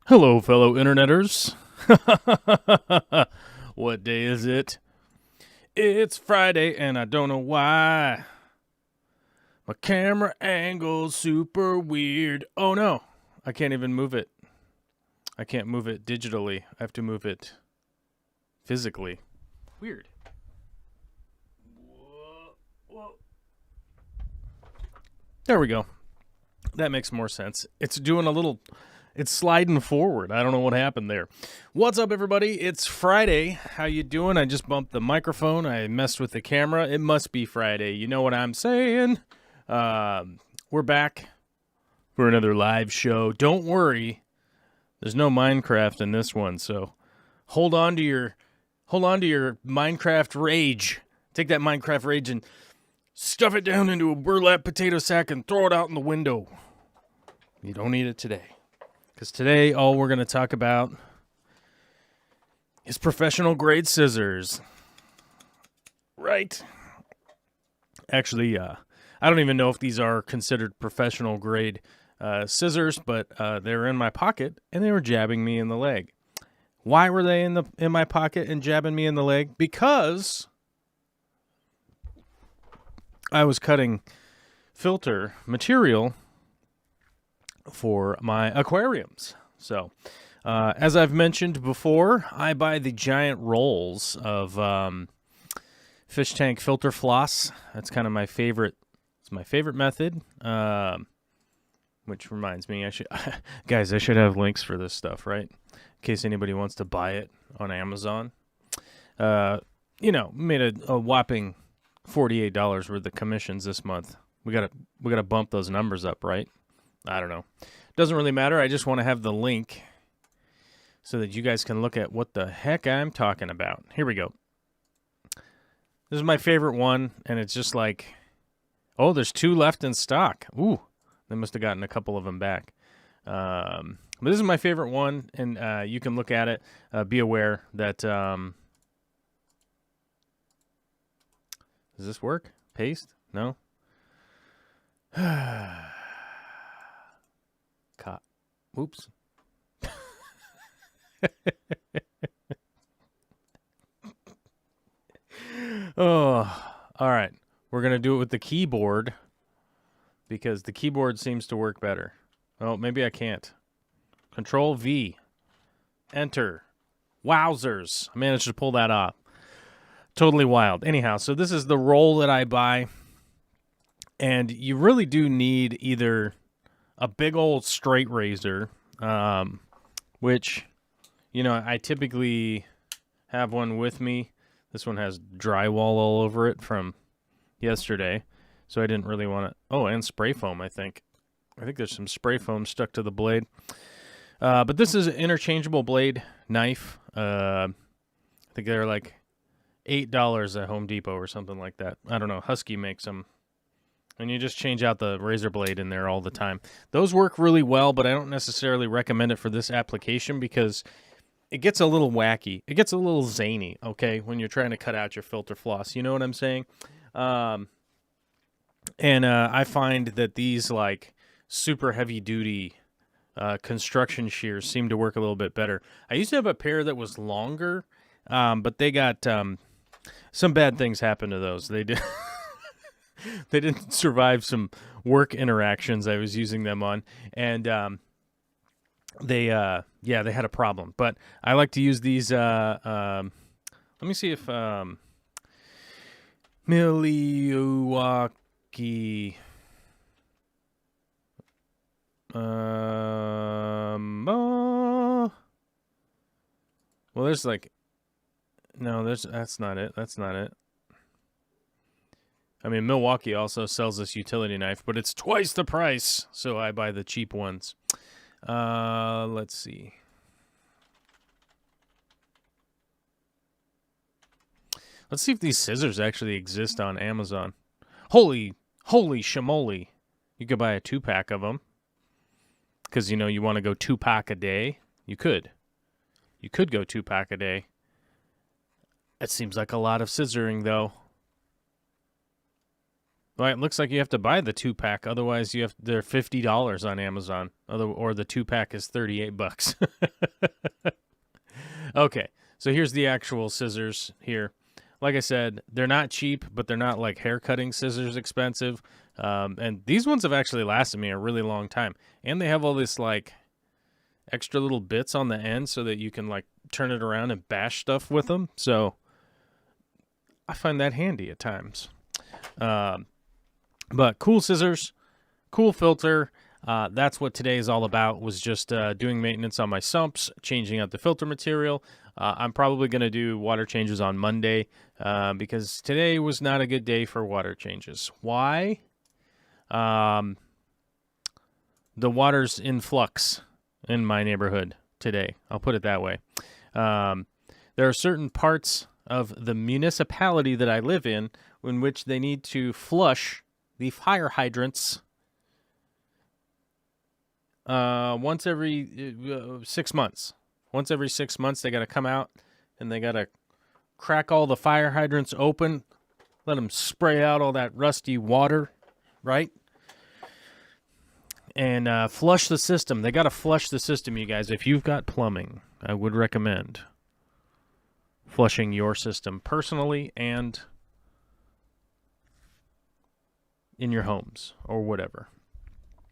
Hello, fellow interneters. What day is it? It's Friday, and I don't know why. My camera angle's super weird. Oh no, I can't even move it. I can't move it digitally. I have to move it physically. Weird. Whoa. There we go. That makes more sense. It's doing a little... It's sliding forward. I don't know what happened there. What's up, everybody? It's Friday. How you doing? I just bumped the microphone. I messed with the camera. It must be Friday. You know what I'm saying? We're back for another live show. Don't worry. There's no Minecraft in this one, so hold on to your Minecraft rage. Take that Minecraft rage and stuff it down into a burlap potato sack and throw it out in the window. You don't need it today. Because today, all we're going to talk about is professional grade scissors. Right? Actually, I don't even know if these are considered professional grade scissors, but they were in my pocket, and they were jabbing me in the leg. Why were they in my pocket and jabbing me in the leg? Because I was cutting filter material for my aquariums. So, as I've mentioned before, I buy the giant rolls of fish tank filter floss. That's kind of my favorite. It's my favorite method. Which reminds me, I should have links for this stuff, right? In case anybody wants to buy it on Amazon. Made a whopping $48 worth of commissions this month. We gotta bump those numbers up, right? I don't know. Doesn't really matter. I just want to have the link so that you guys can look at what the heck I'm talking about. Here we go. This is my favorite one, and it's just like, oh, there's 2 left in stock. Ooh, they must have gotten a couple of them back. But this is my favorite one, and you can look at it. Be aware that... does this work? Paste? No? Oops. Oh, all right. We're going to do it with the keyboard because the keyboard seems to work better. Oh, maybe I can't. Control V. Enter. Wowzers. I managed to pull that off. Totally wild. Anyhow, so this is the roll that I buy. And you really do need either a big old straight razor, which, I typically have one with me. This one has drywall all over it from yesterday, so I didn't really want to... Oh, and spray foam, I think. I think there's some spray foam stuck to the blade. But this is an interchangeable blade knife. I think they're like $8 at Home Depot or something like that. I don't know. Husky makes them. And you just change out the razor blade in there all the time. Those work really well, but I don't necessarily recommend it for this application because it gets a little wacky. It gets a little zany, okay, when you're trying to cut out your filter floss. You know what I'm saying? I find that these, like, super heavy-duty construction shears seem to work a little bit better. I used to have a pair that was longer, but they got... some bad things happened to those. They did... They didn't survive some work interactions I was using them on, and they had a problem. But I like to use these. Let me see if Milwaukee. Well, there's like, no, that's not it. That's not it. I mean, Milwaukee also sells this utility knife, but it's twice the price, so I buy the cheap ones. Let's see. Let's see if these scissors actually exist on Amazon. Holy shamoly. You could buy a 2-pack of them. because, you know, you want to go 2-pack a day. You could go 2-pack a day. It seems like a lot of scissoring, though. Well, it looks like you have to buy the 2-pack. Otherwise, they're $50 on Amazon. Or the 2-pack is $38. Okay, so here's the actual scissors here. Like I said, they're not cheap, but they're not like hair cutting scissors expensive. And these ones have actually lasted me a really long time. And they have all this like extra little bits on the end so that you can like turn it around and bash stuff with them. So I find that handy at times. But cool scissors, cool filter. That's what today is all about, was just doing maintenance on my sumps, changing out the filter material. I'm probably going to do water changes on Monday because today was not a good day for water changes. Why? The water's in flux in my neighborhood today. I'll put it that way. There are certain parts of the municipality that I live in which they need to flush the fire hydrants once every 6 months. Once every 6 months, they got to come out and they got to crack all the fire hydrants open, let them spray out all that rusty water, right? And flush the system. They got to flush the system, you guys. If you've got plumbing, I would recommend flushing your system personally and in your homes or whatever.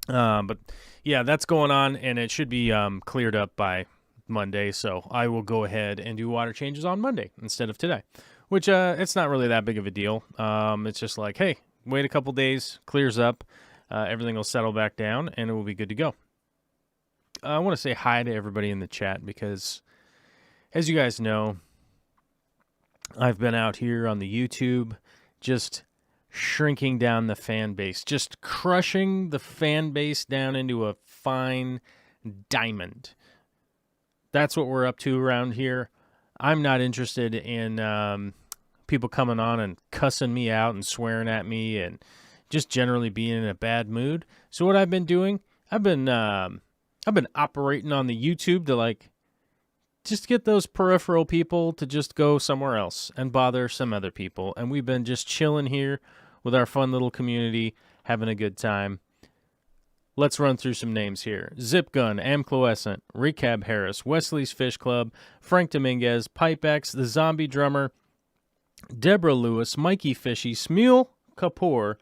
But yeah, that's going on, and it should be cleared up by Monday. So I will go ahead and do water changes on Monday instead of today, which it's not really that big of a deal. It's just like, hey, wait a couple days, clears up, everything will settle back down, and it will be good to go. I want to say hi to everybody in the chat because, as you guys know, I've been out here on the YouTube just shrinking down the fan base, just crushing the fan base down into a fine diamond. That's what we're up to around here. I'm not interested in people coming on and cussing me out and swearing at me and just generally being in a bad mood. So what I've been doing, I've been operating on the YouTube to like just get those peripheral people to just go somewhere else and bother some other people. And we've been just chilling here with our fun little community, having a good time. Let's run through some names here. Zip Gun, Amcloescent, Recab Harris, Wesley's Fish Club, Frank Dominguez, Pipex, The Zombie Drummer, Deborah Lewis, Mikey Fishy, Smule Kapoor,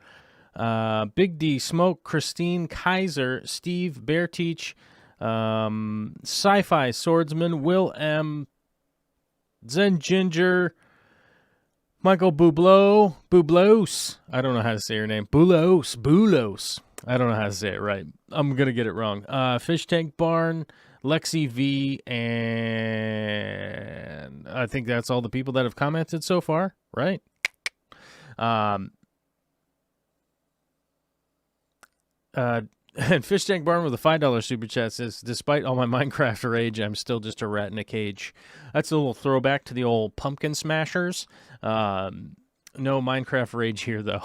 Big D Smoke, Christine Kaiser, Steve Bearteach, Sci-Fi Swordsman, Will M, Zen Ginger, Michael Bublos. I don't know how to say your name. Bulos. I don't know how to say it right. I'm going to get it wrong. Fish Tank Barn, Lexi V, and I think that's all the people that have commented so far, right? And Fish Tank Barn with a $5 super chat says, despite all my Minecraft rage, I'm still just a rat in a cage. That's a little throwback to the old Pumpkin Smashers. No Minecraft rage here, though.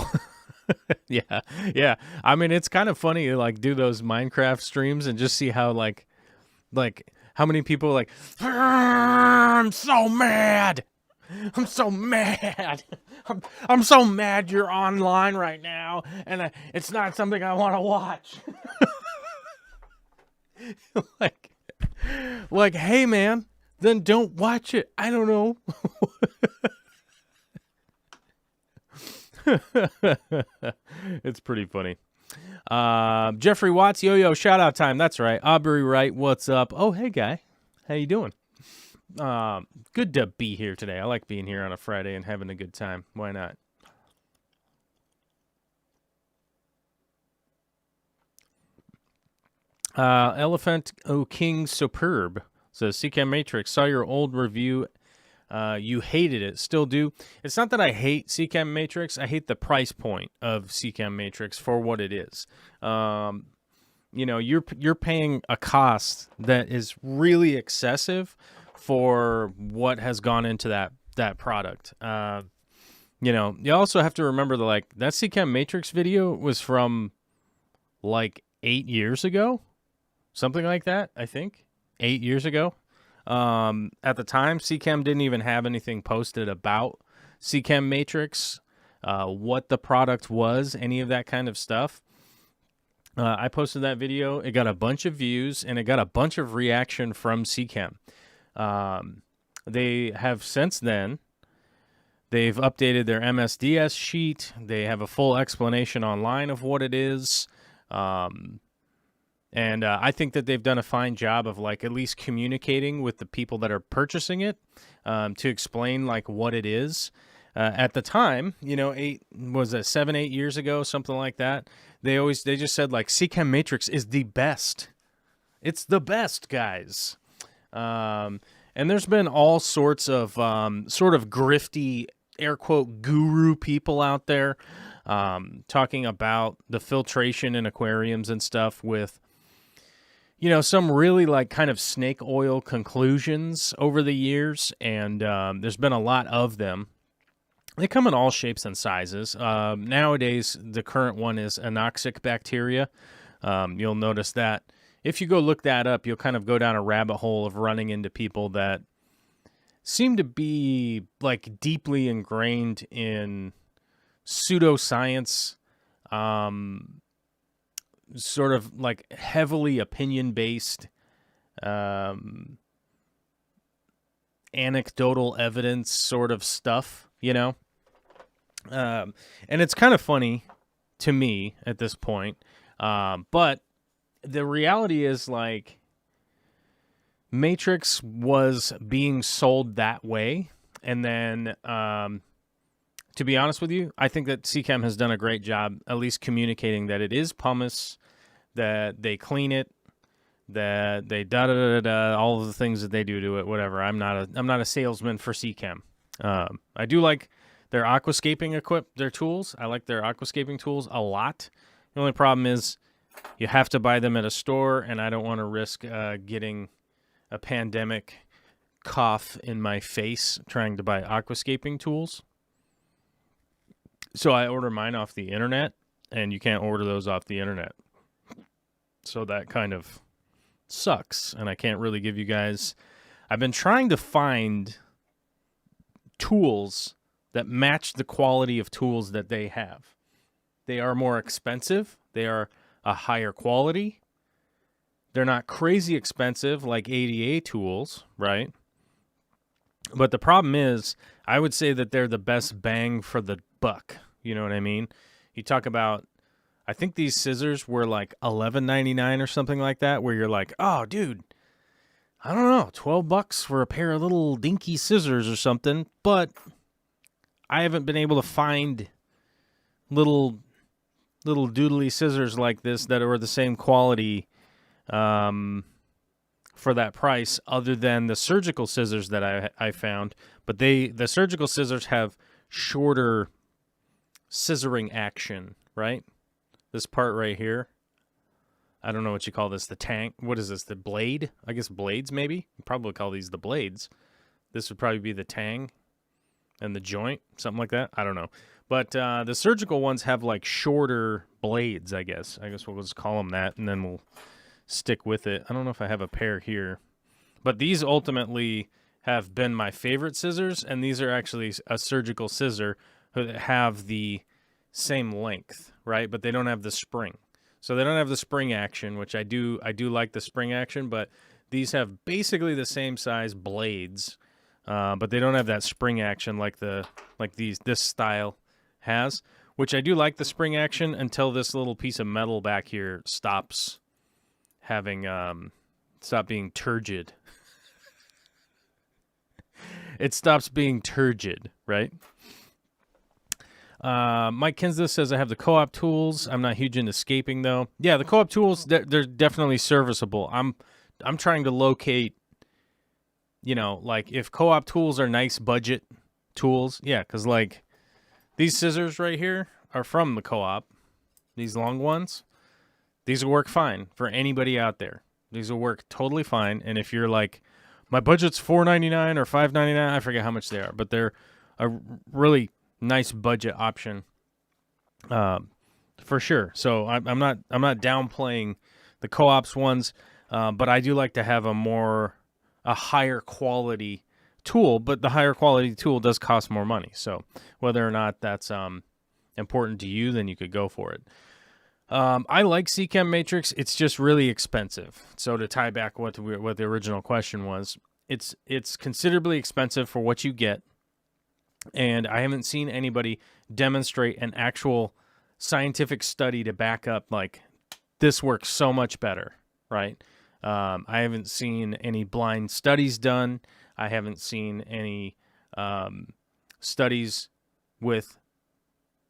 Yeah. I mean, it's kind of funny to, like, do those Minecraft streams and just see how, like how many people are like, I'm so mad. I'm so mad. I'm so mad you're online right now, and it's not something I want to watch. like, hey, man, then don't watch it. I don't know. It's pretty funny. Jeffrey Watts, yo, shout out time. That's right. Aubrey Wright, what's up? Oh, hey, guy. How you doing? Good to be here today. I like being here on a Friday and having a good time. Why not? Elephant King Superb says, CChem Matrix, saw your old review. You hated it. Still do. It's not that I hate CChem Matrix. I hate the price point of CChem Matrix for what it is. You know, you're paying a cost that is really excessive for what has gone into that product. You know, you also have to remember that CChem Matrix video was from like 8 years ago. something like that, I think, 8 years ago. At the time, Chem didn't even have anything posted about Chem Matrix, what the product was, any of that kind of stuff. I posted that video. It got a bunch of views, and it got a bunch of reaction from Chem. They have since then, they've updated their MSDS sheet. They have a full explanation online of what it is. And I think that they've done a fine job of like at least communicating with the people that are purchasing it to explain like what it is. At the time, you know, 7, 8 years ago, something like that. They just said like Chem Matrix is the best. It's the best, guys. And there's been all sorts of sort of grifty, air quote, guru people out there talking about the filtration in aquariums and stuff with, you know, some really like kind of snake oil conclusions over the years. And there's been a lot of them. They come in all shapes and sizes. Nowadays, the current one is anoxic bacteria. You'll notice that if you go look that up, you'll kind of go down a rabbit hole of running into people that seem to be like deeply ingrained in pseudoscience, sort of like heavily opinion-based, anecdotal evidence sort of stuff, you know? And it's kind of funny to me at this point. But the reality is like Matrix was being sold that way. And then, to be honest with you, I think that Chem has done a great job at least communicating that it is pumice, that they clean it, that they all of the things that they do to it, whatever. I'm not a salesman for Chem. I do like their aquascaping their tools. I like their aquascaping tools a lot. The only problem is you have to buy them at a store, and I don't want to risk getting a pandemic cough in my face trying to buy aquascaping tools. So I order mine off the internet, and you can't order those off the internet. So that kind of sucks, and I can't really give you guys... I've been trying to find tools that match the quality of tools that they have. They are more expensive. They are a higher quality. They're not crazy expensive like ADA tools, right? But the problem is, I would say that they're the best bang for the buck. You know what I mean? You talk about, I think these scissors were like $11.99 or something like that, where you're like, oh, dude, I don't know, $12 for a pair of little dinky scissors or something, but I haven't been able to find little doodly scissors like this that are the same quality for that price, other than the surgical scissors that I found. But the surgical scissors have shorter scissoring action, right? This part right here. I don't know what you call this. The tang. What is this? The blade? I guess blades, maybe? You probably call these the blades. This would probably be the tang and the joint, something like that. I don't know. But the surgical ones have like shorter blades, I guess. I guess we'll just call them that, and then we'll stick with it. I don't know if I have a pair here. But these ultimately have been my favorite scissors, and these are actually a surgical scissor that have the same length, right? But they don't have the spring. So they don't have the spring action, which I do like the spring action, but these have basically the same size blades, but they don't have that spring action like this style has, which I do like the spring action until this little piece of metal back here stops being turgid. It stops being turgid, right? Mike Kinsler says, I have the co-op tools. I'm not huge into scaping, though. Yeah, the co-op tools, they're definitely serviceable. I'm trying to locate, you know, like if co-op tools are nice budget tools. Yeah, because like these scissors right here are from the co-op. These long ones. These will work fine for anybody out there. These will work totally fine. And if you're like, my budget's $4.99 or $5.99, I forget how much they are, but they're a really nice budget option, for sure. So I'm not downplaying the co-ops ones. but I do like to have a higher quality tool, but the higher quality tool does cost more money. So whether or not that's important to you, then you could go for it. I like Chem Matrix. It's just really expensive. So to tie back what the original question was, it's considerably expensive for what you get, and I haven't seen anybody demonstrate an actual scientific study to back up like this works so much better, right? I haven't seen any blind studies done. I haven't seen any studies with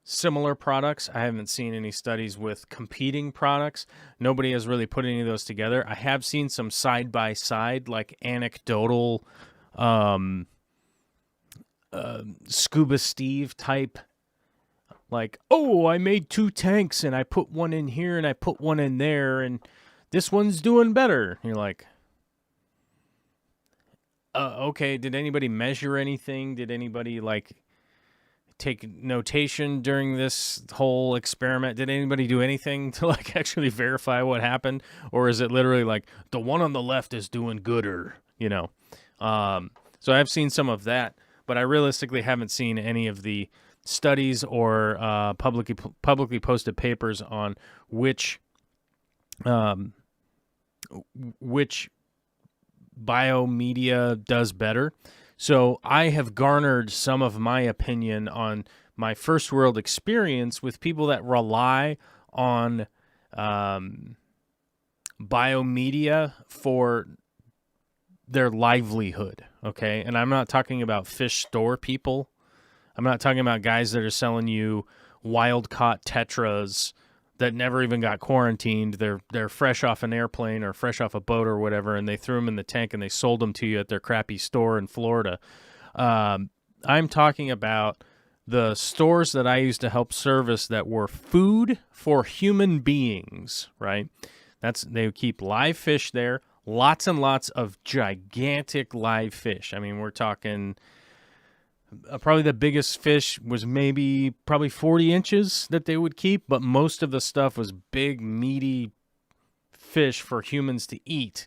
similar products. I haven't seen any studies with competing products. Nobody has really put any of those together. I have seen some side-by-side, like anecdotal Scuba Steve type, like, oh, I made 2 tanks and I put one in here and I put one in there and this one's doing better. You're like, okay, did anybody measure anything? Did anybody, like, take notation during this whole experiment? Did anybody do anything to, like, actually verify what happened? Or is it literally like, the one on the left is doing gooder, you know? So I've seen some of that, but I realistically haven't seen any of the studies or publicly posted papers on which biomedia does better. So I have garnered some of my opinion on my first world experience with people that rely on biomedia for their livelihood, okay? And I'm not talking about fish store people. I'm not talking about guys that are selling you wild-caught tetras that never even got quarantined. They're fresh off an airplane or fresh off a boat or whatever, and they threw them in the tank and they sold them to you at their crappy store in Florida. I'm talking about the stores that I used to help service that were food for human beings, right? They would keep live fish there, lots and lots of gigantic live fish. I mean, we're talking... probably the biggest fish was probably 40 inches that they would keep, but most of the stuff was big, meaty fish for humans to eat.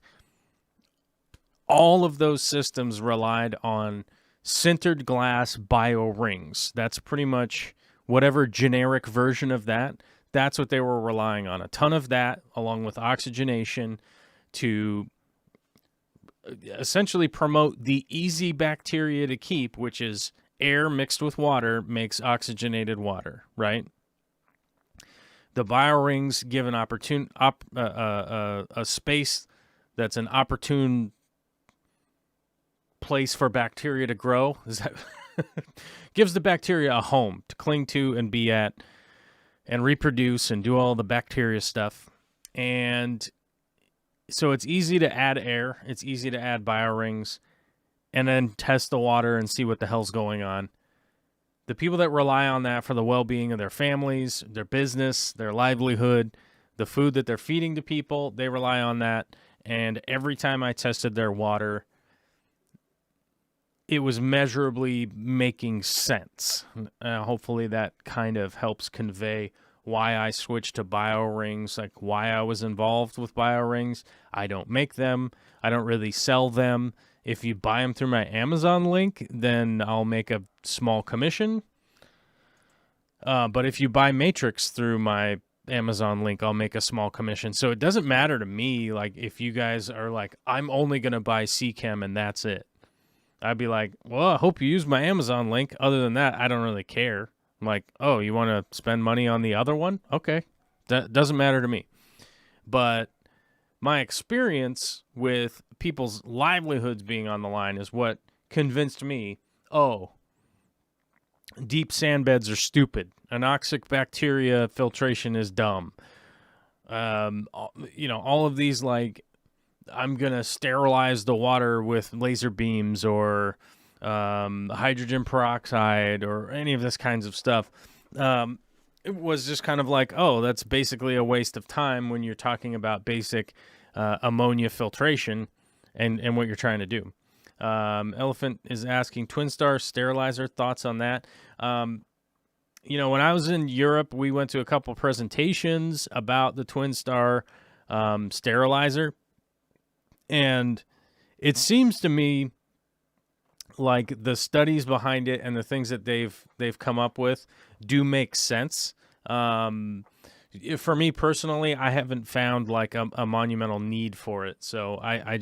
All of those systems relied on sintered glass bio rings. That's pretty much whatever generic version of that. That's what they were relying on. A ton of that, along with oxygenation, to essentially promote the easy bacteria to keep, which is air mixed with water makes oxygenated water, right? The biorings give an a space that's an opportune place for bacteria to grow. Gives the bacteria a home to cling to and be at and reproduce and do all the bacteria stuff. And so it's easy to add air. It's easy to add biorings and then test the water and see what the hell's going on. The people that rely on that for the well-being of their families, their business, their livelihood, the food that they're feeding to people, they rely on that. And every time I tested their water, it was measurably making sense. Hopefully that kind of helps convey why I switched to biorings, like why I was involved with biorings. I don't make them. I don't really sell them. If you buy them through my Amazon link, then I'll make a small commission. But if you buy Matrix through my Amazon link, I'll make a small commission. So it doesn't matter to me, like, if you guys are like, I'm only going to buy Chem and that's it. I'd be like, well, I hope you use my Amazon link. Other than that, I don't really care. I'm like, oh, you want to spend money on the other one? Okay. That doesn't matter to me. But my experience with people's livelihoods being on the line is what convinced me, oh, deep sand beds are stupid. Anoxic bacteria filtration is dumb. All of these, like, I'm going to sterilize the water with laser beams or hydrogen peroxide or any of this kinds of stuff. It was just kind of like, oh, that's basically a waste of time when you're talking about basic ammonia filtration and what you're trying to do. Elephant is asking, Twin Star sterilizer, thoughts on that? When I was in Europe, we went to a couple presentations about the Twin Star sterilizer. And it seems to me like the studies behind it and the things that they've come up with do make sense. For me personally, I haven't found like a monumental need for it. So I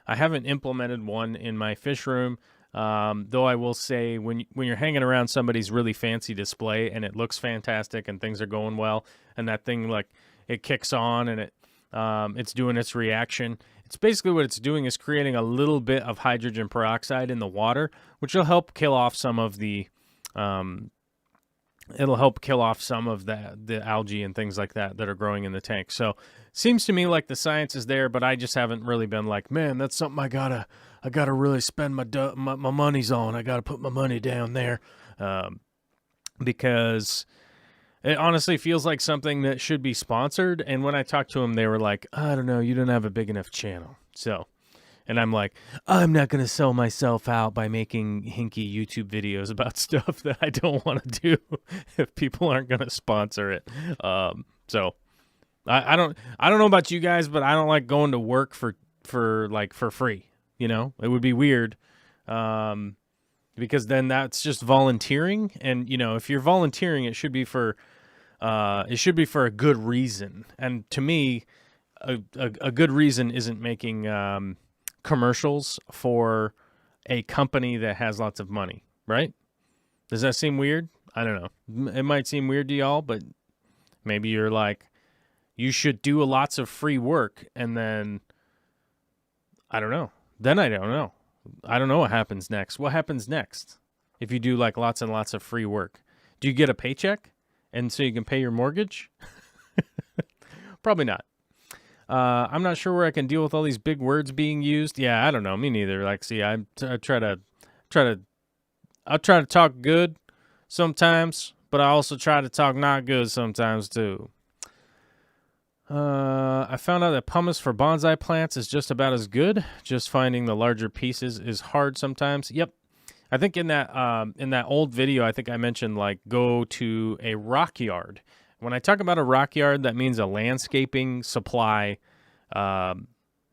haven't implemented one in my fish room. Though I will say when you're hanging around somebody's really fancy display and it looks fantastic and things are going well and that thing like it kicks on and it's doing its reaction. It's basically what it's doing is creating a little bit of hydrogen peroxide in the water, which will help kill off some of the the algae and things like that are growing in the tank. So seems to me like the science is there, but I just haven't really been like, man, that's something I gotta really spend my monies on. I gotta put my money down there, because it honestly feels like something that should be sponsored. And when I talked to them, they were like, I don't know, you don't have a big enough channel. So, and I'm like, I'm not going to sell myself out by making hinky YouTube videos about stuff that I don't want to do if people aren't going to sponsor it. So I don't know about you guys, but I don't like going to work for free. You know, it would be weird. Because then that's just volunteering. And, you know, if you're volunteering, it should be for a good reason. And to me, a good reason isn't making commercials for a company that has lots of money, right? Does that seem weird? I don't know. It might seem weird to y'all, but maybe you're like, you should do lots of free work. And then, I don't know. Then I don't know. I don't know what happens next. What happens next if you do like lots and lots of free work? Do you get a paycheck and so you can pay your mortgage? Probably not. I'm not sure where I can deal with all these big words being used. Yeah, I don't know. Me neither. Like, see, I try to talk good sometimes, but I also try to talk not good sometimes too. I found out that pumice for bonsai plants is just about as good. Just finding the larger pieces is hard sometimes. Yep. I think in that old video, I think I mentioned like go to a rock yard. When I talk about a rock yard, that means a landscaping supply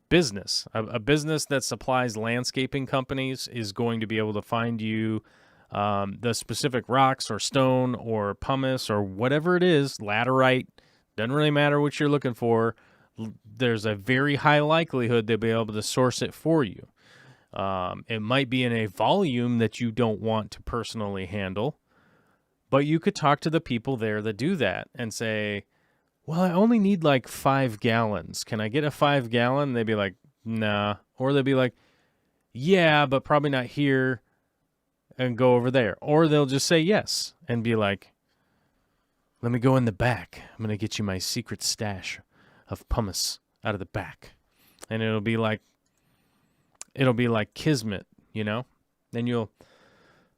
business. A business that supplies landscaping companies is going to be able to find you the specific rocks or stone or pumice or whatever it is, laterite. Doesn't really matter what you're looking for. There's a very high likelihood they'll be able to source it for you. It might be in a volume that you don't want to personally handle, but you could talk to the people there that do that and say, well, I only need like 5 gallons. Can I get a 5-gallon? They'd be like, nah. Or they'd be like, yeah, but probably not here, and go over there. Or they'll just say yes and be like, let me go in the back. I'm going to get you my secret stash of pumice out of the back. And it'll be like kismet, you know? Then you'll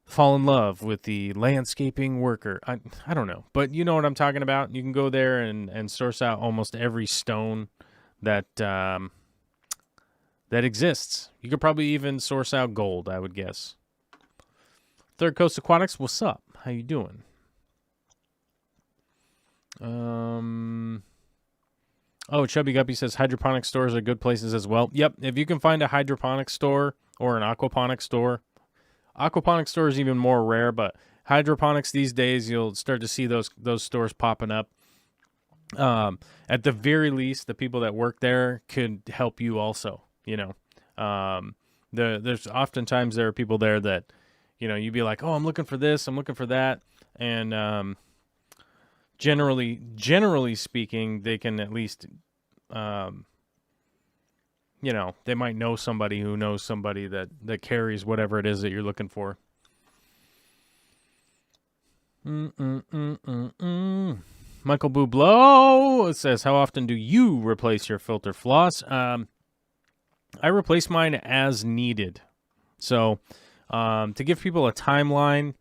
fall in love with the landscaping worker. I don't know, but you know what I'm talking about. You can go there and source out almost every stone that exists. You could probably even source out gold, I would guess. Third Coast Aquatics, what's up? How you doing? Oh, Chubby Guppy says hydroponic stores are good places as well. Yep, if you can find a hydroponic store or an aquaponic store. Aquaponic store is even more rare, but hydroponics these days, you'll start to see those stores popping up. At the very least, the people that work there could help you also, you know. There's oftentimes there are people there that, you know, you'd be like, oh, I'm looking for this, I'm looking for that. And generally speaking, they can at least, you know, they might know somebody who knows somebody that carries whatever it is that you're looking for. Michael Bublé says, how often do you replace your filter floss? I replace mine as needed. So to give people a timeline,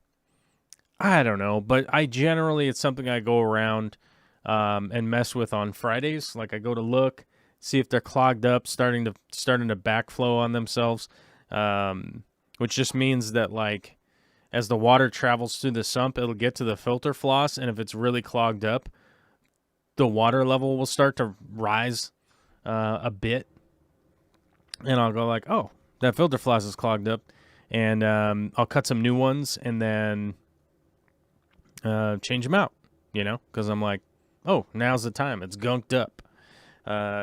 I don't know, but it's something I go around and mess with on Fridays. Like I go to look, see if they're clogged up, starting to backflow on themselves, which just means that like as the water travels through the sump, it'll get to the filter floss, and if it's really clogged up, the water level will start to rise a bit. and I'll go like, oh, that filter floss is clogged up, and I'll cut some new ones and then change them out, because I'm like, oh, now's the time. It's gunked up.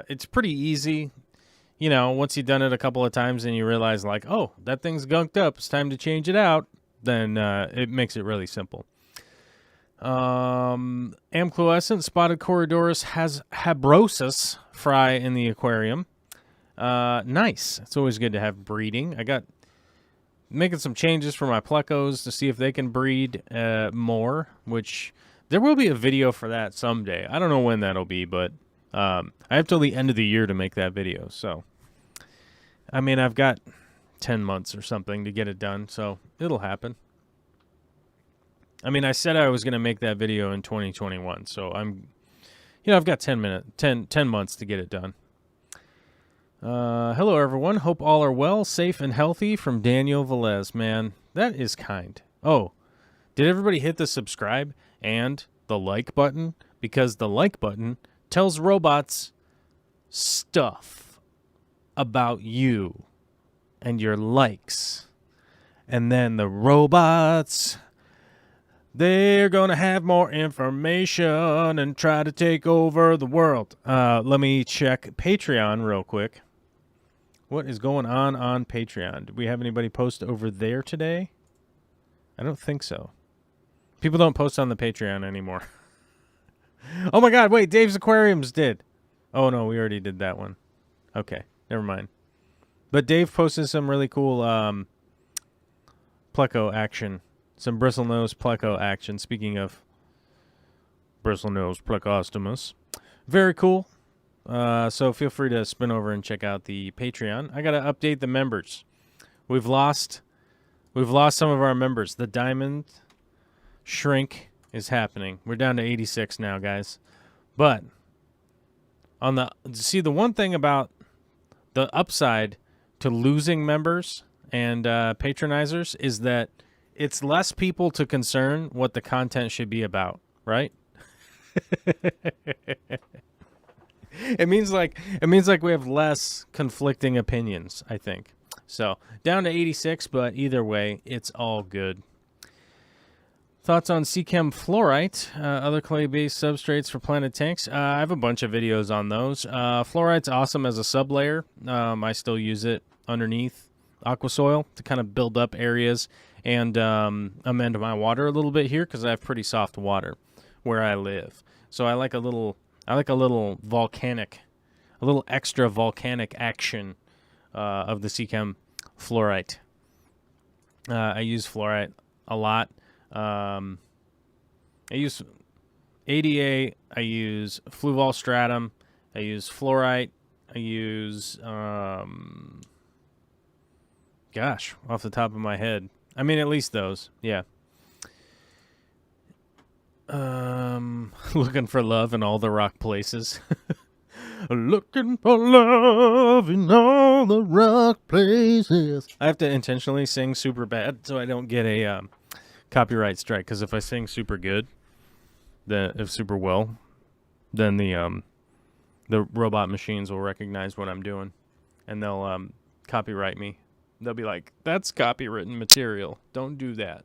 It's pretty easy, once you've done it a couple of times and you realize like, oh, that thing's gunked up. It's time to change it out. Then it makes it really simple. Amcloescent spotted Corridorus has habrosus fry in the aquarium. Nice. It's always good to have breeding. I got making some changes for my plecos to see if they can breed more, which there will be a video for that someday. I don't know when that'll be, but I have till the end of the year to make that video. So, I mean, I've got 10 months or something to get it done, so it'll happen. I mean, I said I was going to make that video in 2021, so I've got 10 months to get it done. Hello, everyone. Hope all are well, safe, and healthy from Daniel Velez. Man, that is kind. Oh, did everybody hit the subscribe and the like button? Because the like button tells robots stuff about you and your likes. And then the robots, they're going to have more information and try to take over the world. Let me check Patreon real quick. What is going on Patreon? Did we have anybody post over there today? I don't think so. People don't post on the Patreon anymore. Oh my god, wait, Dave's Aquariums did. Oh no, we already did that one. Okay, never mind. But Dave posted some really cool pleco action. Some bristlenose pleco action. Speaking of bristlenose plecostomus. Very cool. So feel free to spin over and check out the Patreon. I got to update the members. We've lost some of our members. The diamond shrink is happening. We're down to 86 now, guys. But the one thing about the upside to losing members and patronizers is that it's less people to concern what the content should be about, right? It means like we have less conflicting opinions, I think. So, down to 86, but either way, it's all good. Thoughts on Chem Fluorite, other clay-based substrates for planted tanks? I have a bunch of videos on those. Fluorite's awesome as a sublayer. I still use it underneath aqua soil to kind of build up areas and amend my water a little bit here because I have pretty soft water where I live. So I like a little extra volcanic action of the Chem Fluorite. I use Fluorite a lot. I use ADA, I use Fluval Stratum, I use Fluorite, I use, gosh, off the top of my head. I mean, at least those, yeah. Looking for love in all the rock places. Looking for love in all the rock places. I have to intentionally sing super bad so I don't get a copyright strike, because if I sing super good, if super well, then the robot machines will recognize what I'm doing, and they'll copyright me. They'll be like, "That's copywritten material. Don't do that."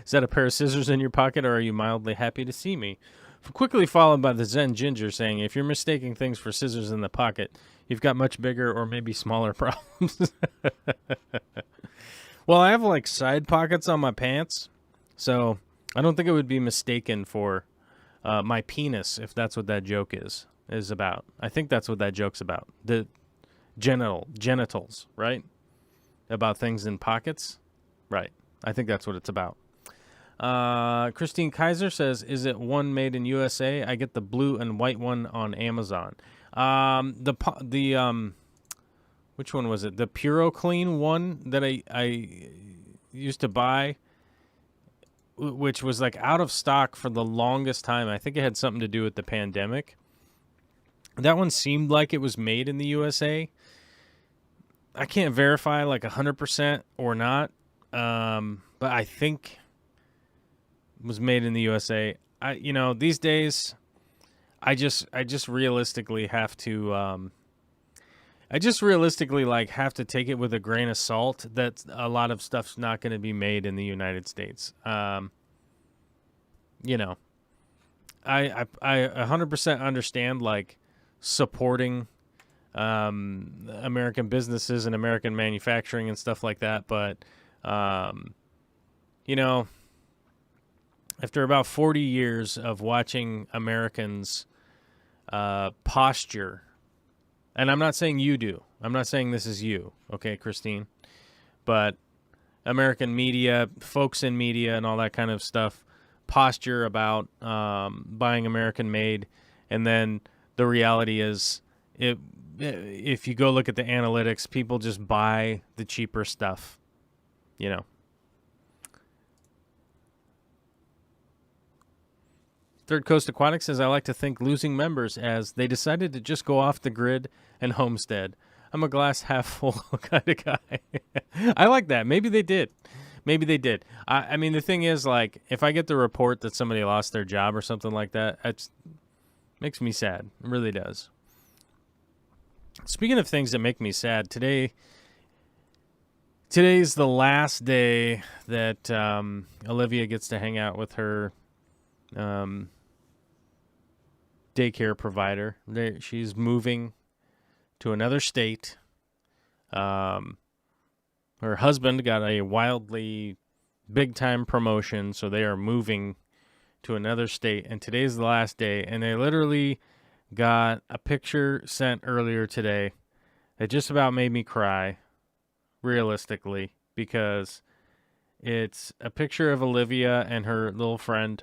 Is that a pair of scissors in your pocket, or are you mildly happy to see me? Quickly followed by the Zen Ginger saying, if you're mistaking things for scissors in the pocket, you've got much bigger or maybe smaller problems. Well, I have like side pockets on my pants, so I don't think it would be mistaken for my penis, if that's what that joke is about. I think that's what that joke's about. The genitals, right? About things in pockets? Right. I think that's what it's about. Christine Kaiser says, is it one made in USA? I get the blue and white one on Amazon. Which one was it? The PuroClean one that I used to buy, which was like out of stock for the longest time. I think it had something to do with the pandemic. That one seemed like it was made in the USA. I can't verify like 100% or not. But but I think was made in the USA. These days, I just realistically have to. I just realistically have to take it with a grain of salt that a lot of stuff's not going to be made in the United States. I 100% understand supporting American businesses and American manufacturing and stuff like that, but after about 40 years of watching Americans posture, and I'm not saying you do. I'm not saying this is you, okay, Christine? But American media, folks in media and all that kind of stuff, posture about buying American-made, and then the reality is, if you go look at the analytics, people just buy the cheaper stuff, Third Coast Aquatic says, I like to think losing members as they decided to just go off the grid and homestead. I'm a glass half full kind of guy. I like that. Maybe they did. I mean, the thing is, if I get the report that somebody lost their job or something like that, it makes me sad. It really does. Speaking of things that make me sad, today's the last day that Olivia gets to hang out with her daycare provider. She's moving to another state. Her husband got a wildly big-time promotion, so they are moving to another state, and today's the last day, and they literally got a picture sent earlier today that just about made me cry, realistically, because it's a picture of Olivia and her little friend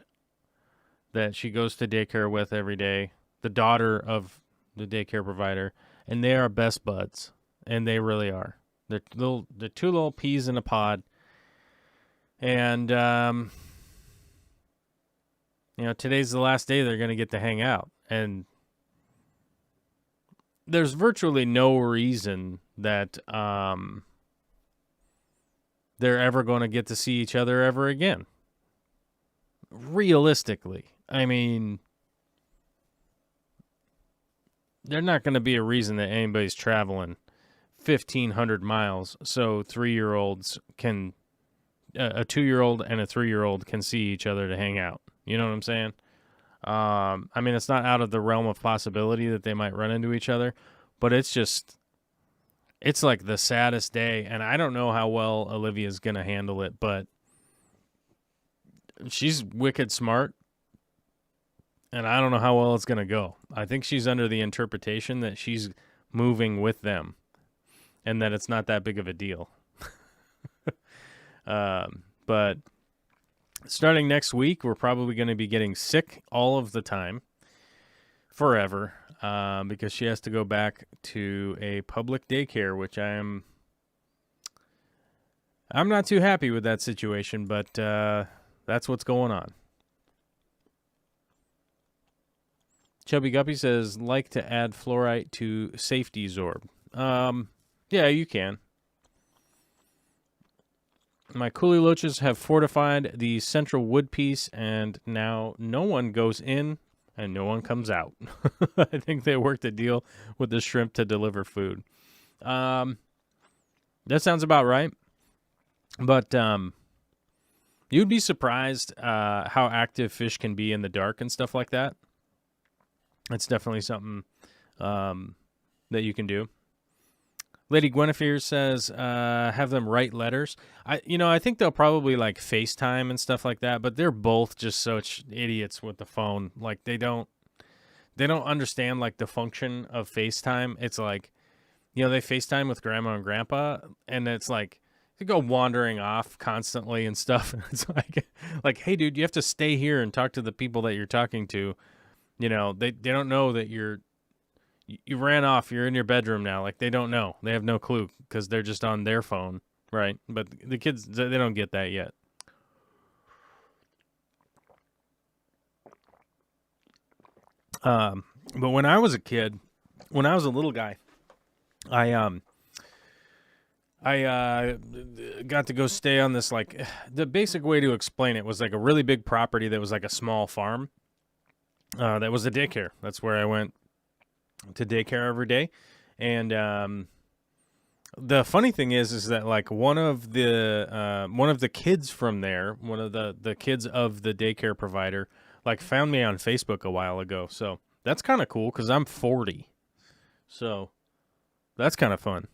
that she goes to daycare with every day, the daughter of the daycare provider, and they are best buds, and they really are. They're two little peas in a pod, and today's the last day they're going to get to hang out, and there's virtually no reason that they're ever going to get to see each other ever again. Realistically, I mean, there's not going to be a reason that anybody's traveling 1,500 miles so 3-year-olds can, a 2-year-old and a 3-year-old can see each other to hang out. You know what I'm saying? I mean, it's not out of the realm of possibility that they might run into each other, but it's like the saddest day, and I don't know how well Olivia's going to handle it, but she's wicked smart, and I don't know how well it's going to go. I think she's under the interpretation that she's moving with them and that it's not that big of a deal. But starting next week, we're probably going to be getting sick all of the time, forever, because she has to go back to a public daycare, which I'm not too happy with that situation, but that's what's going on. Chubby Guppy says, like to add fluorite to safety zorb. Yeah, you can. My coolie loaches have fortified the central wood piece, and now no one goes in and no one comes out. I think they worked a deal with the shrimp to deliver food. That sounds about right. But you'd be surprised how active fish can be in the dark and stuff like that. It's definitely something that you can do. Lady Guinevere says, have them write letters. I think they'll probably FaceTime and stuff like that, but they're both just such idiots with the phone. They don't understand the function of FaceTime. It's they FaceTime with grandma and grandpa, and it's they go wandering off constantly and stuff. It's hey dude, you have to stay here and talk to the people that you're talking to. They don't know that you ran off. You're in your bedroom now. They don't know. They have no clue because they're just on their phone, right? But the kids, they don't get that yet. But when I was a kid, when I was a little guy, I got to go stay on this, like, the basic way to explain it was like a really big property that was like a small farm. That was a daycare. That's where I went to daycare every day. And the funny thing is that like one of the kids from there, one of the kids of the daycare provider, like found me on Facebook a while ago. So that's kind of cool because I'm 40. So that's kind of fun.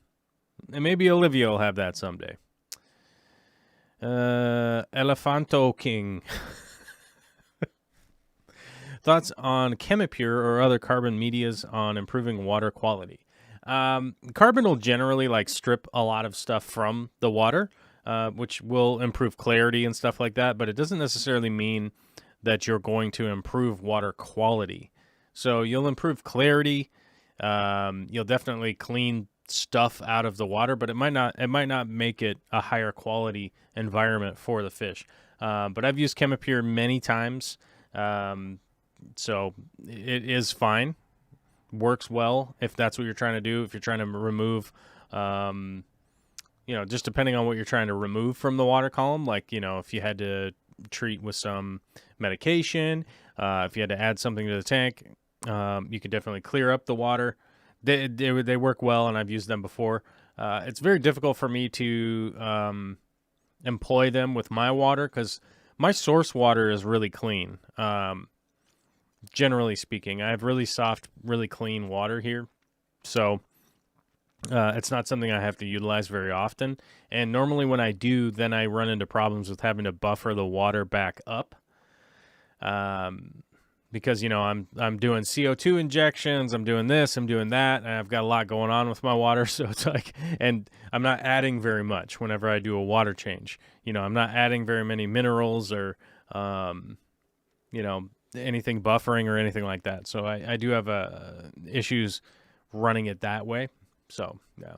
And maybe Olivia will have that someday. Elephanto King. Thoughts on Chemipure or other carbon medias on improving water quality? Carbon will generally like strip a lot of stuff from the water, which will improve clarity and stuff like that, but it doesn't necessarily mean that you're going to improve water quality. So you'll improve clarity. You'll definitely clean stuff out of the water, but it might not make it a higher quality environment for the fish. But I've used Chemipure many times. So it is fine. Works well if that's what you're trying to do. If you're trying to remove, just depending on what you're trying to remove from the water column, like, if you had to treat with some medication, if you had to add something to the tank, you could definitely clear up the water. They work well, and I've used them before. It's very difficult for me to employ them with my water because my source water is really clean. Generally speaking, I have really soft, really clean water here. So it's not something I have to utilize very often. And normally when I do, then I run into problems with having to buffer the water back up. Because, I'm doing CO2 injections, I'm doing this, I'm doing that, and I've got a lot going on with my water. So it's like, and I'm not adding very much whenever I do a water change. I'm not adding very many minerals or, anything buffering or anything like that. So I do have issues running it that way. So, yeah.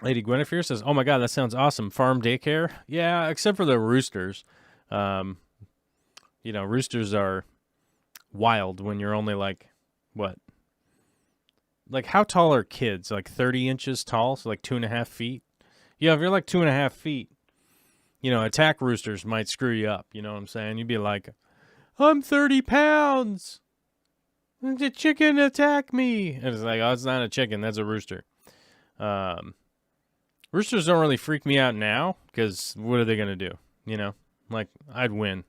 Lady Guinevere says, "Oh my God, that sounds awesome. Farm daycare?" Yeah, except for the roosters. Roosters are wild when you're only like, what? Like, how tall are kids? Like 30 inches tall? So like 2.5 feet? Yeah, if you're like 2.5 feet, attack roosters might screw you up. You know what I'm saying? You'd be like, I'm 30 pounds. The chicken attacked me. And it's like, oh, it's not a chicken. That's a rooster. Roosters don't really freak me out now because what are they going to do? Like, I'd win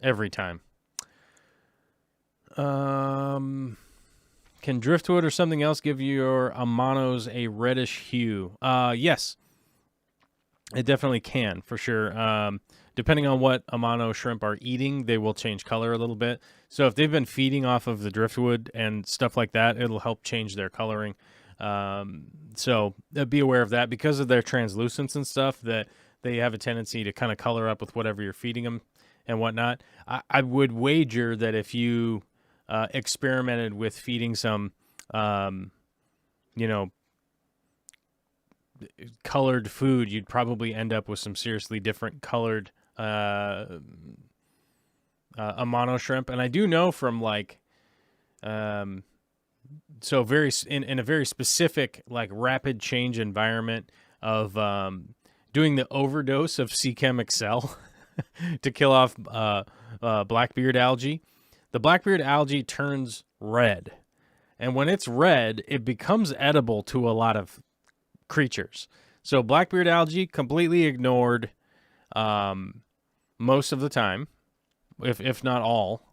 every time. Can driftwood or something else give your amanos a reddish hue? Yes. It definitely can, for sure. Depending on what amano shrimp are eating, they will change color a little bit. So if they've been feeding off of the driftwood and stuff like that, it'll help change their coloring. So be aware of that. Because of their translucence and stuff, that they have a tendency to kind of color up with whatever you're feeding them and whatnot. I would wager that if you experimented with feeding some, colored food, you'd probably end up with some seriously different colored amano shrimp. And I do know from like so very in a very specific like rapid change environment of doing the overdose of Chem Excel to kill off blackbeard algae. The blackbeard algae turns red, and when it's red, it becomes edible to a lot of creatures. So blackbeard algae completely ignored most of the time, if not all.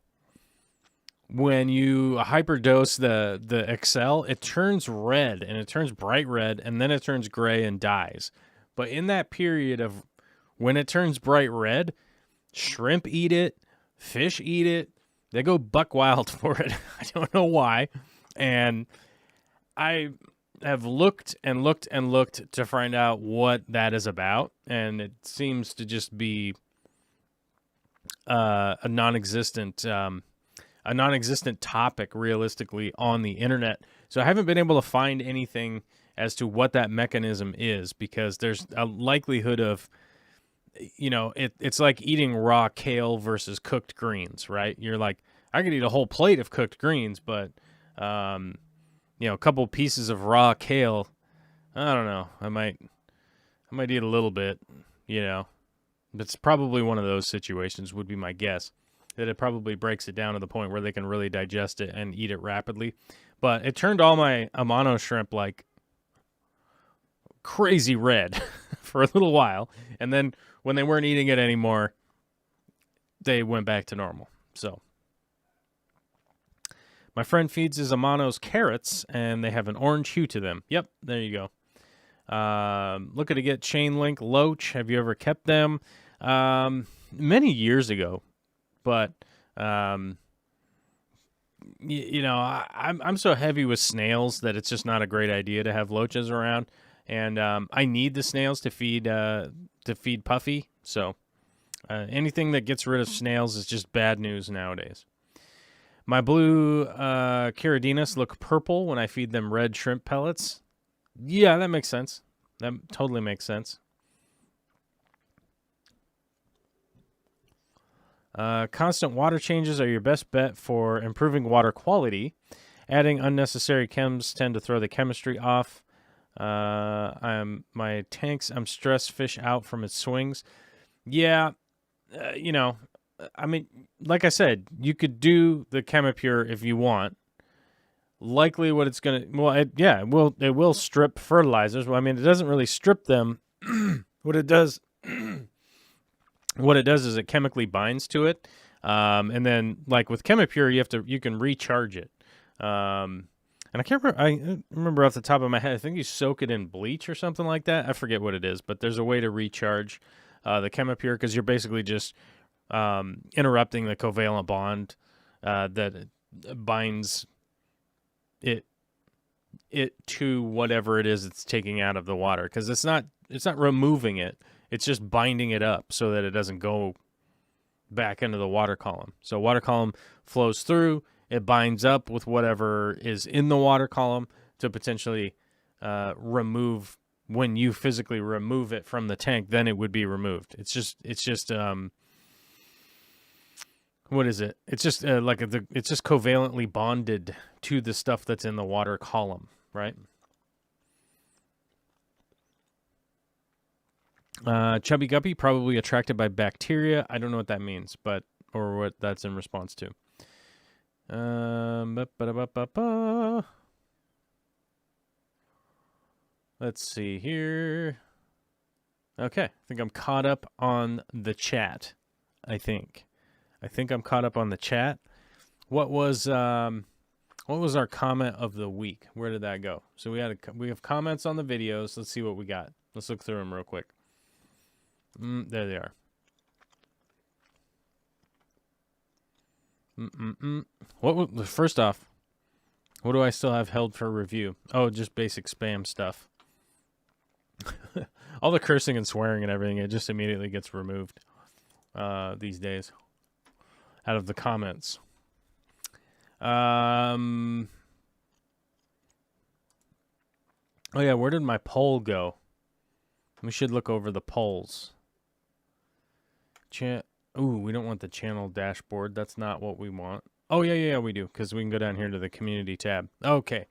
When you hyperdose the Excel, it turns red, and it turns bright red, and then it turns gray and dies. But in that period of when it turns bright red, shrimp eat it, fish eat it, they go buck wild for it. I don't know why. And I have looked and looked and looked to find out what that is about, and it seems to just be a non-existent topic realistically on the internet. So I haven't been able to find anything as to what that mechanism is, because there's a likelihood of, it's like eating raw kale versus cooked greens, right? You're like, I could eat a whole plate of cooked greens, but a couple pieces of raw kale, I don't know. I might eat a little bit, It's probably one of those situations, would be my guess, that it probably breaks it down to the point where they can really digest it and eat it rapidly. But it turned all my Amano shrimp like crazy red for a little while. And then when they weren't eating it anymore, they went back to normal. So my friend feeds his Amanos carrots, and they have an orange hue to them. Yep, there you go. Looking to get chain link loach. Have you ever kept them? Many years ago, but I'm so heavy with snails that it's just not a great idea to have loaches around, and I need the snails to feed Puffy. So anything that gets rid of snails is just bad news nowadays. My blue Caridinus look purple when I feed them red shrimp pellets. Yeah, that makes sense. That totally makes sense. Constant water changes are your best bet for improving water quality. Adding unnecessary chems tend to throw the chemistry off. My tanks, I'm stress fish out from its swings. Yeah, I mean, like I said, you could do the Chemipure if you want. Likely what it's going to, it will strip fertilizers. Well, I mean, it doesn't really strip them. What it does is it chemically binds to it. And then like with Chemipure, you can recharge it. And I remember off the top of my head, I think you soak it in bleach or something like that. I forget what it is, but there's a way to recharge the Chemipure, because you're basically just interrupting the covalent bond that binds it to whatever it is it's taking out of the water, because it's not removing it, it's just binding it up so that it doesn't go back into the water column. So water column flows through, it binds up with whatever is in the water column to potentially remove. When you physically remove it from the tank, then it would be removed. It's just what is it? It's just it's just covalently bonded to the stuff that's in the water column, right? Chubby Guppy, probably attracted by bacteria. I don't know what that means, or what that's in response to. Let's see here. Okay, I think I'm caught up on the chat. I think I'm caught up on the chat. What was our comment of the week? Where did that go? So we have comments on the videos. Let's see what we got. Let's look through them real quick. There they are. First off, what do I still have held for review? Oh, just basic spam stuff. All the cursing and swearing and everything, it just immediately gets removed these days out of the comments. Oh yeah, where did my poll go? We should look over the polls. Ooh, we don't want the channel dashboard. That's not what we want. Oh yeah, we do, because we can go down here to the community tab. Okay,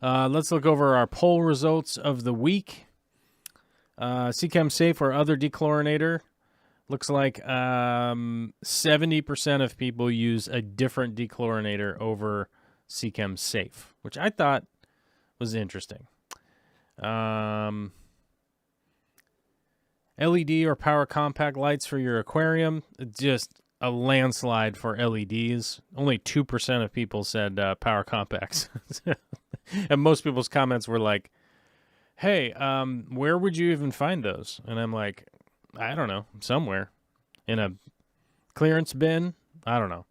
let's look over our poll results of the week. Chem Safe or other dechlorinator. Looks like 70% of people use a different dechlorinator over Chem Safe, which I thought was interesting. LED or power compact lights for your aquarium. Just a landslide for LEDs. Only 2% of people said power compacts. And most people's comments were like, hey, where would you even find those? And I'm like, I don't know, somewhere. In a clearance bin? I don't know.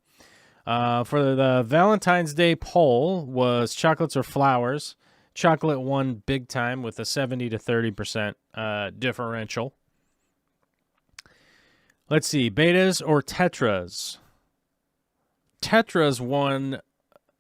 For the Valentine's Day poll was chocolates or flowers. Chocolate won big time with a 70 to 30% differential. Let's see, betas or tetras. Tetras won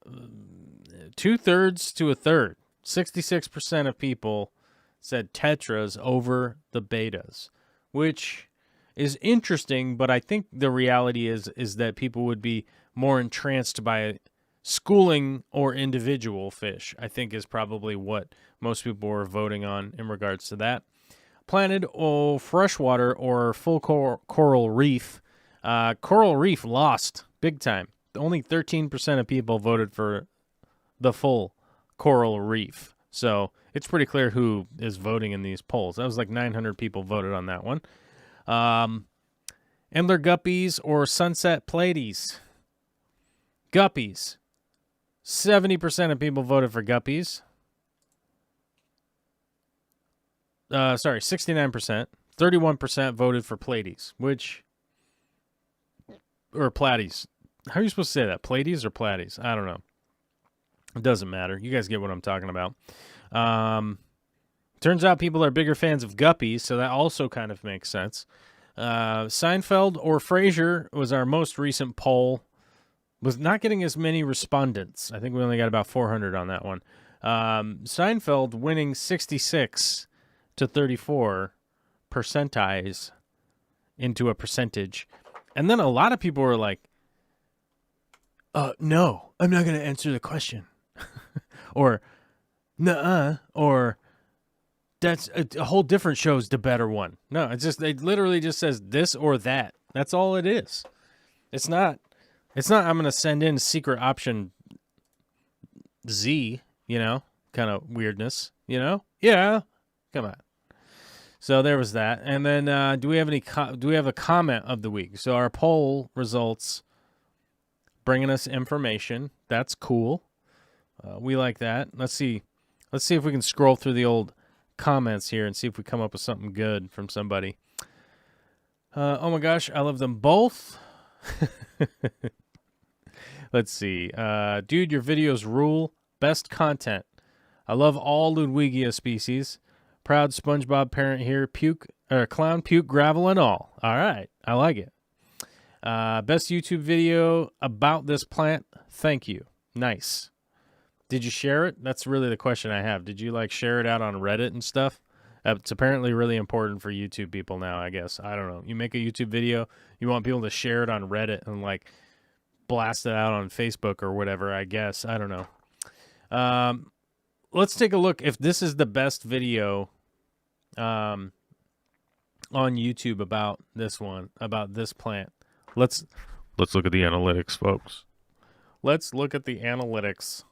2/3 to 1/3. 66% of people said tetras over the betas, which is interesting, but I think the reality is that people would be more entranced by schooling or individual fish, I think, is probably what most people were voting on in regards to that. Planted or freshwater or full coral reef. Coral reef lost big time. Only 13% of people voted for the full coral reef. So it's pretty clear who is voting in these polls. That was like 900 people voted on that one. Endler guppies or sunset Pleiades. Guppies. 70% of people voted for guppies. 69%. 31% voted for Pleiades, or Platies. How are you supposed to say that? Pleiades or Platies? I don't know. It doesn't matter. You guys get what I'm talking about. Turns out people are bigger fans of guppies, so that also kind of makes sense. Seinfeld or Frasier was our most recent poll. Was not getting as many respondents. I think we only got about 400 on that one. Seinfeld winning 66 to 34 percentiles into a percentage. And then a lot of people were like, no, I'm not going to answer the question. Or, nuh-uh, or that's a whole different show's the better one. No, it literally just says this or that. That's all it is. It's not I'm going to send in secret option Z, kind of weirdness, Yeah, come on. So there was that. And then do we have a comment of the week? So our poll results bringing us information. That's cool. We like that. Let's see if we can scroll through the old comments here and see if we come up with something good from somebody. Oh my gosh, I love them both. Let's see. Dude, your videos rule. Best content. I love all Ludwigia species. Proud SpongeBob parent here. Clown, puke, gravel, and all. All right. I like it. Best YouTube video about this plant. Thank you. Nice. Did you share it? That's really the question I have. Did you share it out on Reddit and stuff? It's apparently really important for YouTube people now, I guess. I don't know. You make a YouTube video, you want people to share it on Reddit and blast it out on Facebook or whatever, I guess. I don't know. Let's take a look if this is the best video on YouTube about this plant. Let's look at the analytics, folks. Let's look at the analytics.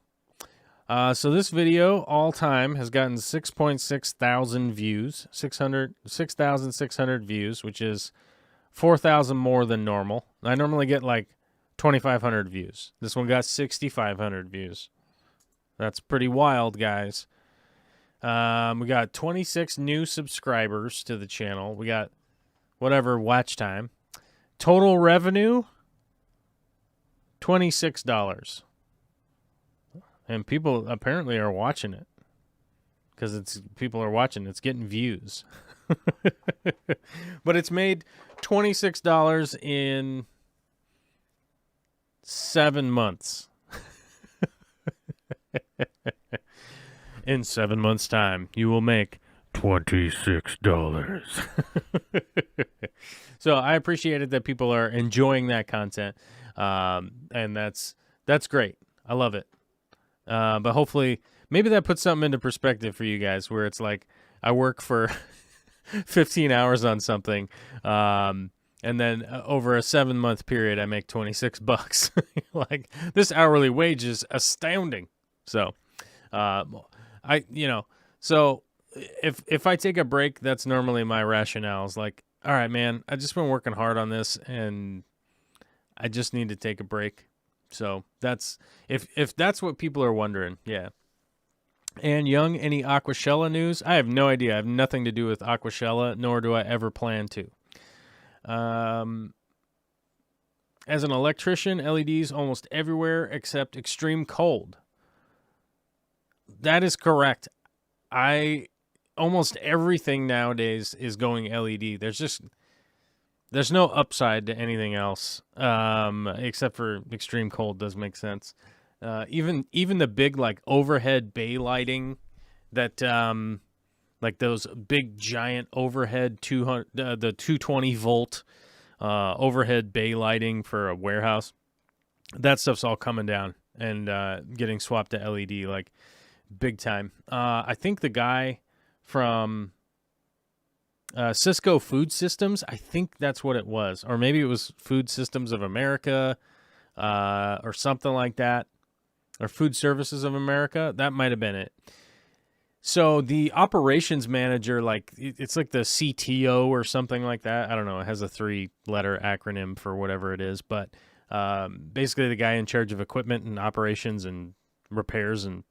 So this video all time has gotten 6.6 thousand views, 6,600 views, which is 4,000 more than normal. I normally get 2,500 views. This one got 6,500 views. That's pretty wild, guys. We got 26 new subscribers to the channel. We got whatever watch time. Total revenue, $26. And people apparently are watching it because people are watching. It's getting views. But it's made $26 in 7 months. In 7 months' time, you will make $26. So I appreciate it that people are enjoying that content, and that's great. I love it. But hopefully, maybe that puts something into perspective for you guys, where it's I work for 15 hours on something, and then over a 7-month period, I make $26. This hourly wage is astounding. So, so if I take a break, that's normally my rationale. Is all right, man, I just been working hard on this, and I just need to take a break. So that's if that's what people are wondering, yeah. And Young, any Aquashella news? I have no idea. I have nothing to do with Aquashella, nor do I ever plan to. As an electrician, LEDs almost everywhere except extreme cold. That is correct. Almost everything nowadays is going LED. There's no upside to anything else, except for extreme cold does make sense. Even the big overhead bay lighting that those big giant overhead the 220 volt overhead bay lighting for a warehouse, that stuff's all coming down. and getting swapped to LED like big time. I think the guy from Cisco Food Systems, I think that's what it was, or maybe it was Food Systems of America, or something like that, or Food Services of America. That might have been it. So the operations manager, like it's like the CTO or something like that. I don't know. It has a 3-letter acronym for whatever it is, but basically the guy in charge of equipment and operations and repairs and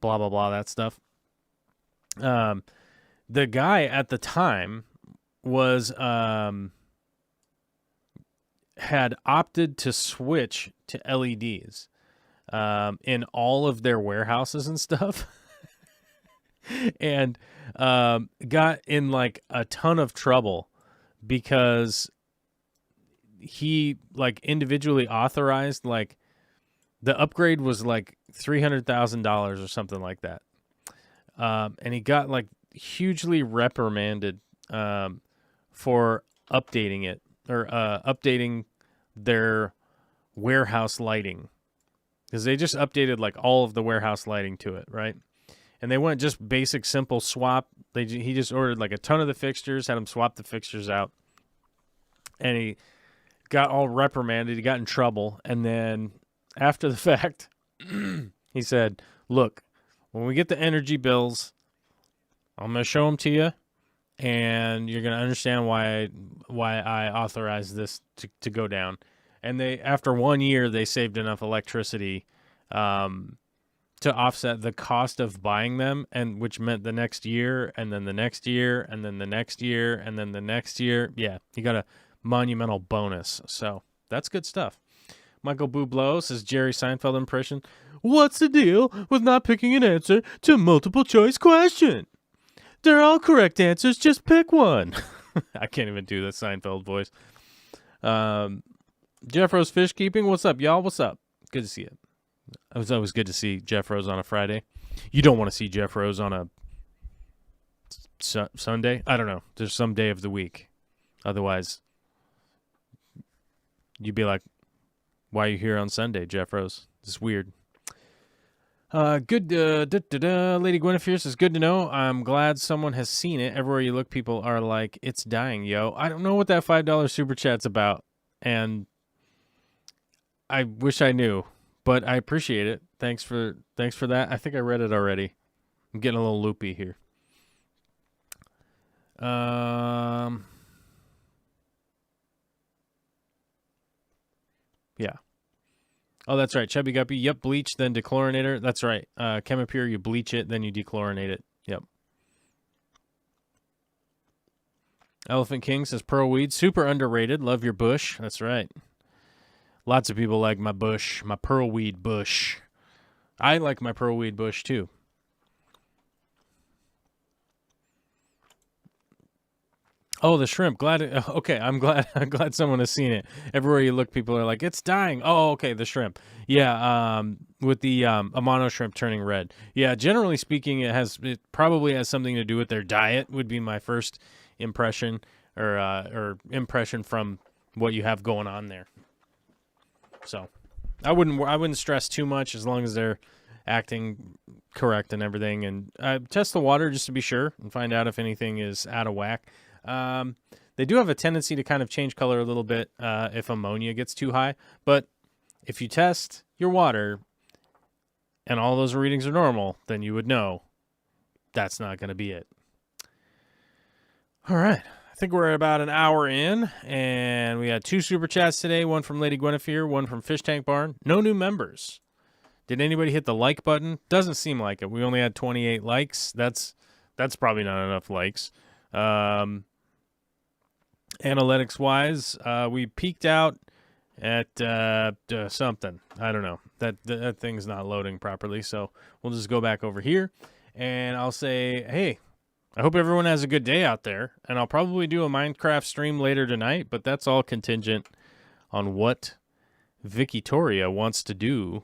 blah, blah, blah, that stuff. The guy at the time was had opted to switch to LEDs in all of their warehouses and stuff. And got in like a ton of trouble because he like individually authorized, like the upgrade was like $300,000 or something like that. And he got like hugely reprimanded for updating it, or updating their warehouse lighting, because they just updated like all of the warehouse lighting to it, right? And they went just basic, simple swap. He just ordered like a ton of the fixtures, had them swap the fixtures out. And he got all reprimanded. He got in trouble. And then after the fact, he said, look, when we get the energy bills, I'm going to show them to you. And you're going to understand why I authorized this to go down. And after 1 year, they saved enough electricity to offset the cost of buying them, and which meant the next year, and then the next year, and then the next year, and then the next year. Yeah, he got a monumental bonus. So that's good stuff. Michael Bublé says, Jerry Seinfeld impression. What's the deal with not picking an answer to a multiple choice question? They're all correct answers. Just pick one. I can't even do the Seinfeld voice. Jeff Rose Fish Keeping. What's up, y'all? What's up? Good to see you. It was always good to see Jeff Rose on a Friday. You don't want to see Jeff Rose on a Sunday? I don't know. There's some day of the week. Otherwise, you'd be like, why are you here on Sunday, Jeff Rose? It's weird. Good. Lady Guinevere says, good to know. I'm glad someone has seen it. Everywhere you look, people are like, it's dying, yo. I don't know what that $5 super chat's about, and I wish I knew. But I appreciate it. Thanks for that. I think I read it already. I'm getting a little loopy here. Yeah. Oh, that's right. Chubby Guppy. Yep. Bleach, then dechlorinator. That's right. Chemipure, you bleach it, then you dechlorinate it. Yep. Elephant King says pearl weed, super underrated. Love your bush. That's right. Lots of people like my bush, my pearlweed bush. I like my pearlweed bush too. Oh, the shrimp. Okay, I'm glad someone has seen it. Everywhere you look, people are like, it's dying. Oh, okay, the shrimp. Yeah, with the Amano shrimp turning red. Yeah, generally speaking, it probably has something to do with their diet, would be my first impression, or impression from what you have going on there. So, I wouldn't stress too much as long as they're acting correct and everything. And test the water just to be sure and find out if anything is out of whack. They do have a tendency to kind of change color a little bit if ammonia gets too high. But if you test your water and all those readings are normal, then you would know that's not going to be it. All right. I think we're about an hour in, and we had 2 super chats today, one from Lady Guinevere, one from Fish Tank Barn. No new members. Did anybody hit the like button? Doesn't seem like it. We only had 28 likes. That's probably not enough likes. Analytics-wise, we peaked out at something. I don't know. That thing's not loading properly, so we'll just go back over here, and I'll say, hey, I hope everyone has a good day out there, and I'll probably do a Minecraft stream later tonight, but that's all contingent on what Victoria wants to do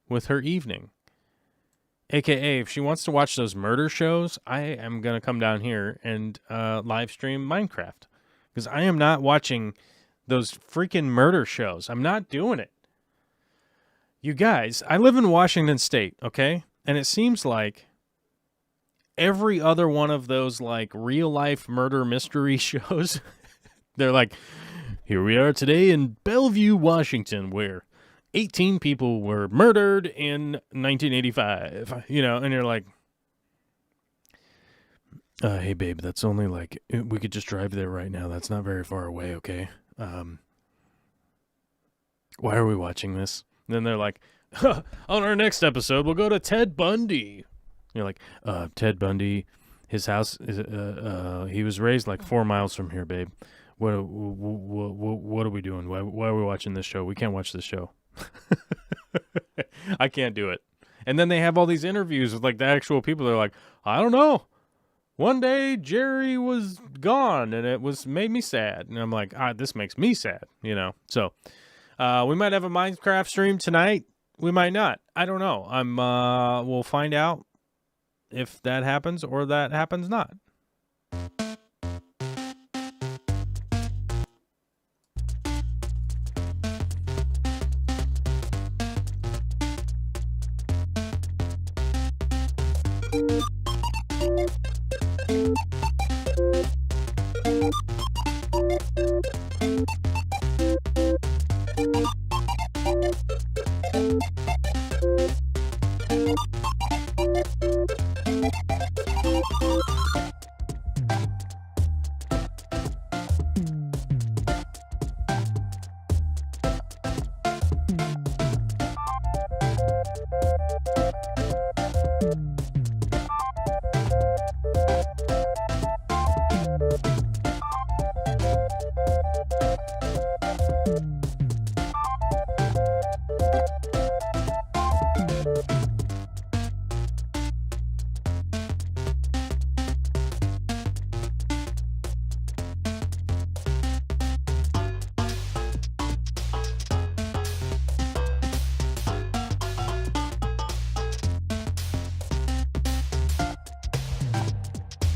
with her evening. AKA, if she wants to watch those murder shows, I am going to come down here and live stream Minecraft, because I am not watching those freaking murder shows. I'm not doing it. You guys, I live in Washington State, okay? And it seems like every other one of those, like, real-life murder mystery shows, they're like, here we are today in Bellevue, Washington, where 18 people were murdered in 1985, you know, and you're like, hey, babe, that's only, like, we could just drive there right now. That's not very far away, okay? Why are we watching this? And then they're like, on our next episode, we'll go to Ted Bundy. You're like, Ted Bundy, his house is he was raised like 4 miles from here, babe. What are we doing? Why are we watching this show? We can't watch this show. I can't do it. And then they have all these interviews with like the actual people. They're like, I don't know. One day Jerry was gone and it made me sad. And I'm like, this makes me sad, you know. So we might have a Minecraft stream tonight. We might not. I don't know. We'll find out if that happens or that happens not.